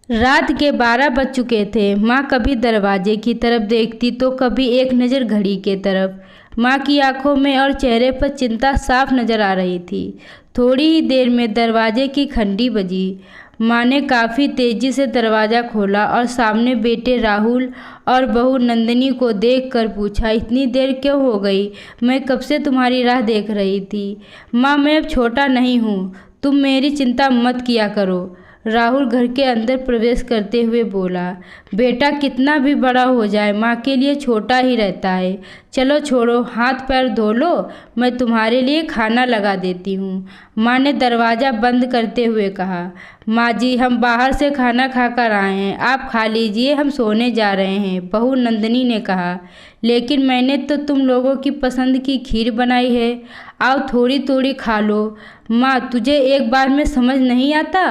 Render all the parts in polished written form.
रात के 12 बज चुके थे। माँ कभी दरवाजे की तरफ देखती तो कभी एक नज़र घड़ी के तरफ। माँ की आंखों में और चेहरे पर चिंता साफ नजर आ रही थी। थोड़ी ही देर में दरवाजे की घंटी बजी। माँ ने काफ़ी तेज़ी से दरवाज़ा खोला और सामने बेटे राहुल और बहू नंदिनी को देखकर पूछा, इतनी देर क्यों हो गई? मैं कब से तुम्हारी राह देख रही थी। माँ, मैं अब छोटा नहीं हूँ, तुम मेरी चिंता मत किया करो। राहुल घर के अंदर प्रवेश करते हुए बोला, बेटा कितना भी बड़ा हो जाए माँ के लिए छोटा ही रहता है। चलो छोड़ो, हाथ पैर धो लो, मैं तुम्हारे लिए खाना लगा देती हूँ। माँ ने दरवाज़ा बंद करते हुए कहा, माँ जी हम बाहर से खाना खाकर आए हैं, आप खा लीजिए, हम सोने जा रहे हैं। बहू नंदिनी ने कहा, लेकिन मैंने तो तुम लोगों की पसंद की खीर बनाई है, आओ थोड़ी थोड़ी खा लो। माँ, तुझे एक बार में समझ नहीं आता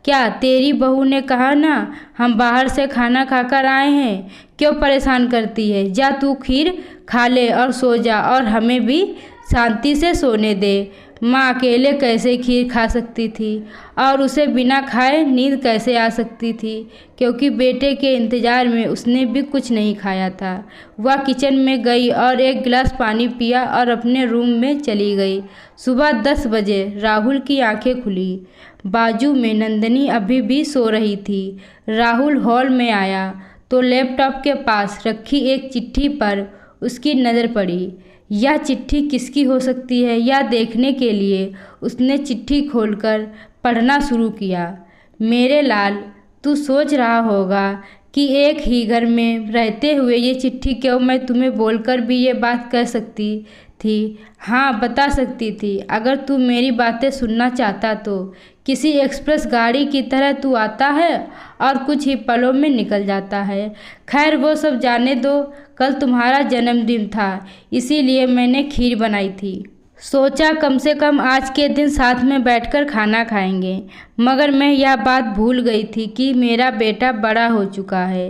क्या? तेरी बहू ने कहा ना हम बाहर से खाना खाकर आए हैं, क्यों परेशान करती है? जा तू खीर खा ले और सो जा और हमें भी शांति से सोने दे। माँ अकेले कैसे खीर खा सकती थी और उसे बिना खाए नींद कैसे आ सकती थी, क्योंकि बेटे के इंतज़ार में उसने भी कुछ नहीं खाया था। वह किचन में गई और एक गिलास पानी पिया और अपने रूम में चली गई। सुबह 10 बजे राहुल की आंखें खुली। बाजू में नंदिनी अभी भी सो रही थी। राहुल हॉल में आया तो लैपटॉप के पास रखी एक चिट्ठी पर उसकी नज़र पड़ी। यह चिट्ठी किसकी हो सकती है, यह देखने के लिए उसने चिट्ठी खोलकर पढ़ना शुरू किया। मेरे लाल, तू सोच रहा होगा कि एक ही घर में रहते हुए ये चिट्ठी क्यों मैं तुम्हें बोलकर भी ये बात कह सकती थी। हाँ, बता सकती थी, अगर तू मेरी बातें सुनना चाहता तो। किसी एक्सप्रेस गाड़ी की तरह तू आता है और कुछ ही पलों में निकल जाता है। खैर वो सब जाने दो, कल तुम्हारा जन्मदिन था, इसीलिए मैंने खीर बनाई थी। सोचा कम से कम आज के दिन साथ में बैठकर खाना खाएंगे, मगर मैं यह बात भूल गई थी कि मेरा बेटा बड़ा हो चुका है,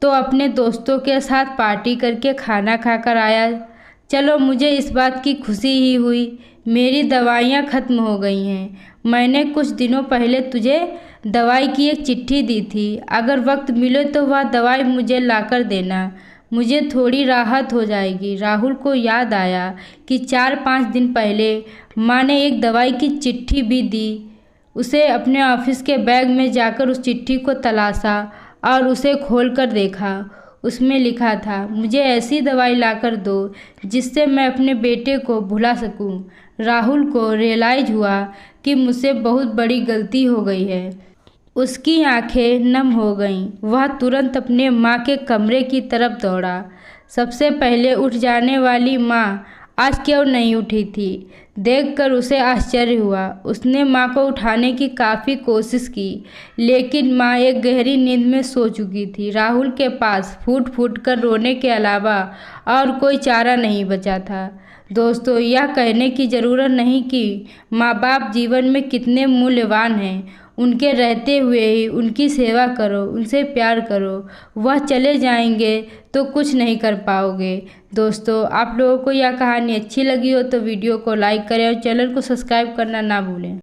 तो अपने दोस्तों के साथ पार्टी करके खाना खाकर आया। चलो, मुझे इस बात की खुशी ही हुई। मेरी दवाइयाँ ख़त्म हो गई हैं। मैंने कुछ दिनों पहले तुझे दवाई की एक चिट्ठी दी थी, अगर वक्त मिले तो वह दवाई मुझे लाकर देना, मुझे थोड़ी राहत हो जाएगी। राहुल को याद आया कि 4-5 दिन पहले माँ ने एक दवाई की चिट्ठी भी दी। उसे अपने ऑफिस के बैग में जाकर उस चिट्ठी को तलाशा और उसे खोलकर देखा। उसमें लिखा था, मुझे ऐसी दवाई लाकर दो जिससे मैं अपने बेटे को भुला सकूं। राहुल को रियलाइज हुआ कि मुझसे बहुत बड़ी गलती हो गई है। उसकी आंखें नम हो गईं। वह तुरंत अपने माँ के कमरे की तरफ दौड़ा। सबसे पहले उठ जाने वाली माँ आज क्यों नहीं उठी थी, देखकर उसे आश्चर्य हुआ। उसने माँ को उठाने की काफ़ी कोशिश की, लेकिन माँ एक गहरी नींद में सो चुकी थी। राहुल के पास फूट फूट कर रोने के अलावा और कोई चारा नहीं बचा था। दोस्तों, यह कहने की ज़रूरत नहीं कि माँ बाप जीवन में कितने मूल्यवान हैं। उनके रहते हुए ही उनकी सेवा करो, उनसे प्यार करो। वह चले जाएंगे तो कुछ नहीं कर पाओगे। दोस्तों, आप लोगों को यह कहानी अच्छी लगी हो तो वीडियो को लाइक करें और चैनल को सब्सक्राइब करना ना भूलें।